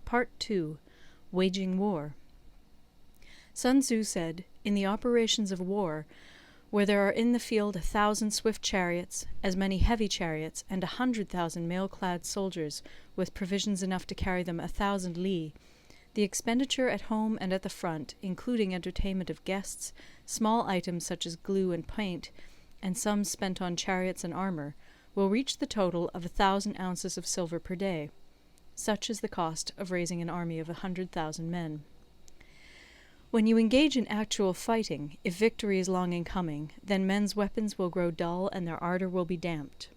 Part 2. Waging War. Sun Tzu said, "In the operations of war, where there are in the field 1,000 swift chariots, as many heavy chariots, and 100,000 mail-clad soldiers, with provisions enough to carry them 1,000 li, the expenditure at home and at the front, including entertainment of guests, small items such as glue and paint, and sums spent on chariots and armour, will reach the total of 1,000 ounces of silver per day. Such is the cost of raising an army of 100,000 men." When you engage in actual fighting, if victory is long in coming, then men's weapons will grow dull and their ardour will be damped.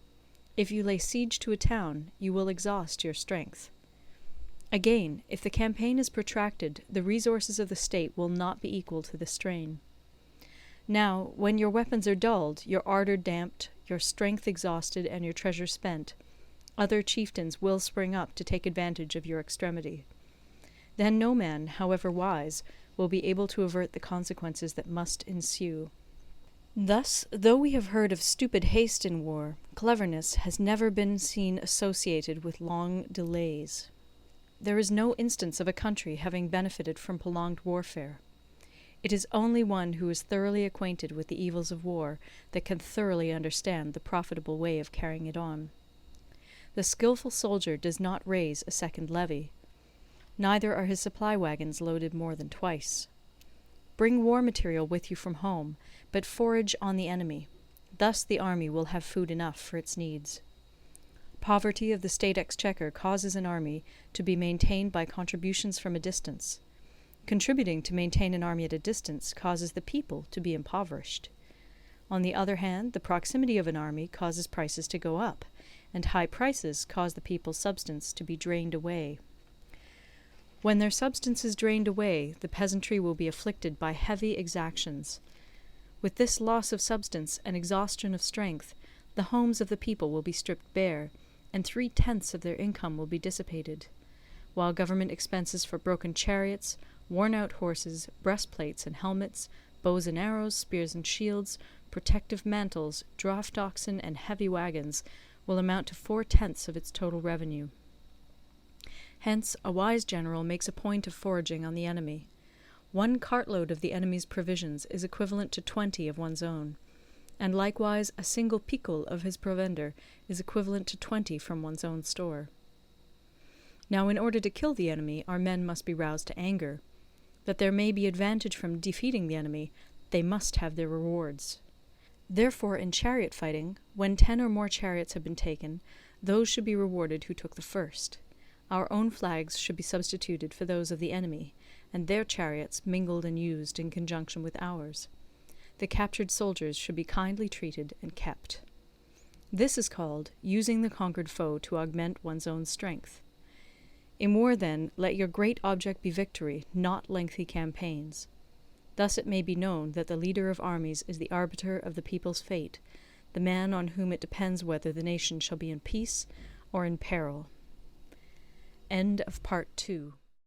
If you lay siege to a town, you will exhaust your strength. Again, if the campaign is protracted, the resources of the state will not be equal to the strain. Now, when your weapons are dulled, your ardour damped, your strength exhausted, and your treasure spent, other chieftains will spring up to take advantage of your extremity. Then no man, however wise, will be able to avert the consequences that must ensue. Thus, though we have heard of stupid haste in war, cleverness has never been seen associated with long delays. There is no instance of a country having benefited from prolonged warfare. It is only one who is thoroughly acquainted with the evils of war that can thoroughly understand the profitable way of carrying it on. The skilful soldier does not raise a second levy. Neither are his supply wagons loaded more than twice. Bring war material with you from home, but forage on the enemy. Thus the army will have food enough for its needs. Poverty of the state exchequer causes an army to be maintained by contributions from a distance. Contributing to maintain an army at a distance causes the people to be impoverished. On the other hand, the proximity of an army causes prices to go up, and high prices cause the people's substance to be drained away. When their substance is drained away, the peasantry will be afflicted by heavy exactions. With this loss of substance and exhaustion of strength, the homes of the people will be stripped bare, and 3/10 of their income will be dissipated, while government expenses for broken chariots, worn-out horses, breastplates and helmets, bows and arrows, spears and shields, protective mantles, draught oxen, and heavy wagons will amount to 4/10 of its total revenue. Hence, a wise general makes a point of foraging on the enemy. 1 cartload of the enemy's provisions is equivalent to 20 of one's own, and likewise a single picul of his provender is equivalent to 20 from one's own store. Now, in order to kill the enemy, our men must be roused to anger. That there may be advantage from defeating the enemy, they must have their rewards. Therefore, in chariot fighting, when 10 or more chariots have been taken, those should be rewarded who took the first. Our own flags should be substituted for those of the enemy, and their chariots mingled and used in conjunction with ours. The captured soldiers should be kindly treated and kept. This is called using the conquered foe to augment one's own strength. In war, then, let your great object be victory, not lengthy campaigns. Thus it may be known that the leader of armies is the arbiter of the people's fate, the man on whom it depends whether the nation shall be in peace or in peril. End of Part 2.